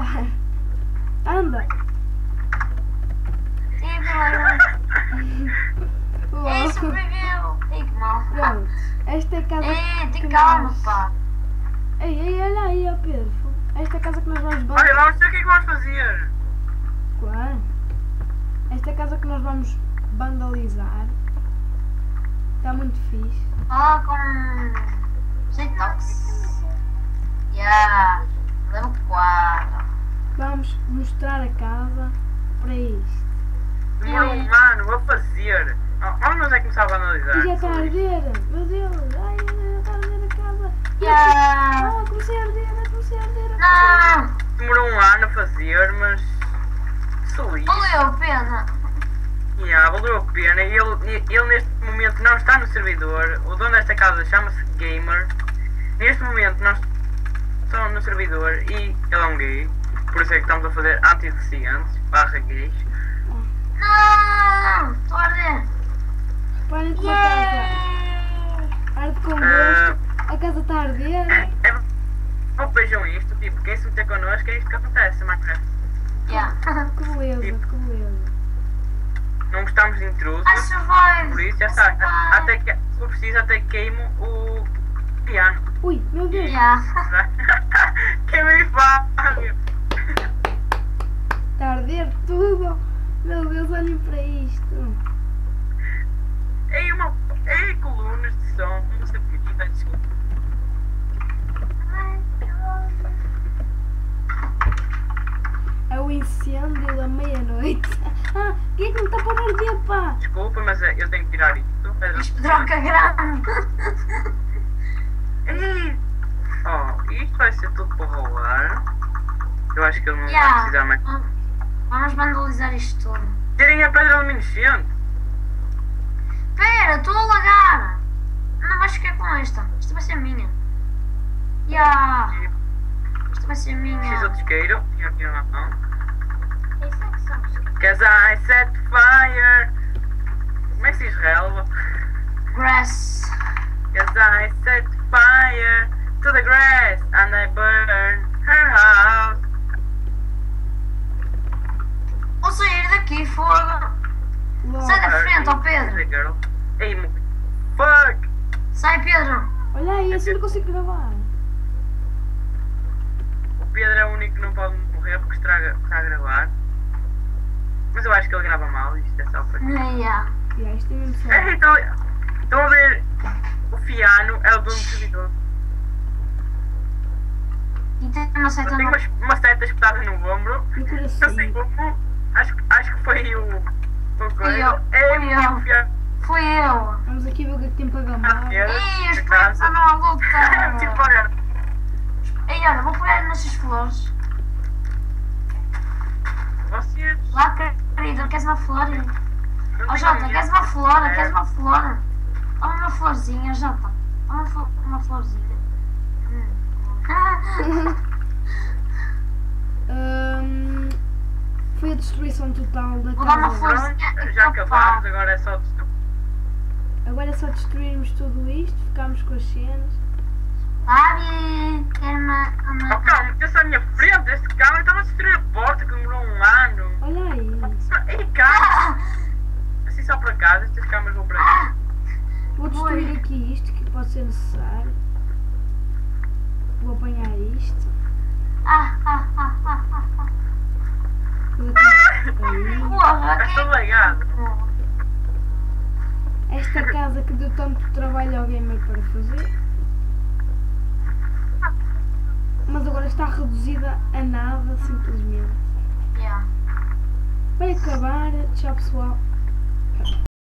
andar. Anda. Sim, galera. Ei, Uau. sobreviveu. Ei, que mal. Pronto. Esta é a casa Ei, que tem calma, nós... pá. Ei, olha aí, ó Pedro. Esta é a casa que nós vamos Olha, vamos ver o que é que vamos fazer. Claro. Esta é a casa que nós vamos vandalizar. Está muito fixe. Ah, com... sem toques. Yeah. Level 4. Vamos mostrar a casa para isto. Demorou um ano a fazer. Onde nós é que começava a analisar? E já está a arder. Meu Deus. Ai, já está a arder a casa. Yeah. Ah, comecei a arder, comecei a arder. Não. Demorou um ano a fazer, mas... Feliz. Valeu a pena. Yeah, valeu a pena. Ele neste momento não está no servidor. O dono desta casa chama-se Gamer. Neste momento nós estamos no servidor e ele é um gay. Por isso é que estamos a fazer anti-deficientes /gays. Não. Estou a arder. Parem com a casa. Arde com gosto. A casa está a arder. Não vejam isto, tipo, quem se meter connosco é isto que acontece, Minecraft. Yeah. Que beleza, que beleza. Não gostamos de intrusos, I survived. por isso já está. Até que, se for preciso, até queimo o piano. Ui, meu Deus. Yeah. Queimei Fábio. Está a arder tudo. Meu Deus, olhem para isto. Ei, colunas de som, não sei porquê, tá, desculpa. É o incêndio da meia-noite. Ah, quem é que não está para arder, pá? Desculpa, mas eu tenho que tirar isto. Isto droga grande. Ei! Oh, isto vai ser tudo para rolar. Eu acho que ele não vai Yeah. precisar mais. Vamos vandalizar isto tudo. Tirem a pedra luminescente. Pera, estou a lagar. Não vais ficar com esta. Esta vai ser minha. Yeah. Esta vai ser minha. Preciso de isqueiro. E aqui na mão. Isso é que somos. Cause I set fire. Como é que se diz relva? Grass. Cause I set fire to the grass and I burn her house. Vou sair daqui, fogo. Logo. Sai da frente, ó Pedro. Girl. Ei, fuck! Sai, Pedro. Olha aí, assim não consigo gravar. O Pedro é o único que não pode morrer porque está a gravar. Mas eu acho que ele grava mal, isto é só para. Yeah. Yeah, isto é mesmo só. É, estão a ver? O Fiano é o dono do servidor. E tem uma seta Eu tenho no... uma seta espetada no ombro. No Não sei coração. como. Acho que foi o coisa. eu, É fui eu. o Fiano. Fui eu. Vamos aqui ver o que é que tem para gamar. Ih, os de pretos casa. andam a lutar. Tipo, olha, Ei, olha, vou pegar nessas flores. vocês. Lá, querido, queres uma flor? não Ó têm Jota, medo. queres uma flor? É. Queres uma flor? Dá uma florzinha, Jota. Dá uma florzinha. Foi a destruição total da Vou dar uma casa. flor. Pronto, já acabámos, agora é só destruir. Agora é só destruirmos tudo isto, ficamos com as cenas. Fabi, quer uma... Oh, calma, pensa à minha frente, este carro estava a destruir a porta que demorou um ano. Olha aí. Ei, calma! Assim só para casa, estas câmaras vão para aqui. Vou destruir aqui isto que pode ser necessário. Vou apanhar isto. Tudo aqui. Aí. Porra, Estou que... legado. Esta casa que deu tanto trabalho ao gamer para fazer. Mas agora está reduzida a nada, simplesmente. Yeah. Vai acabar. Tchau, pessoal.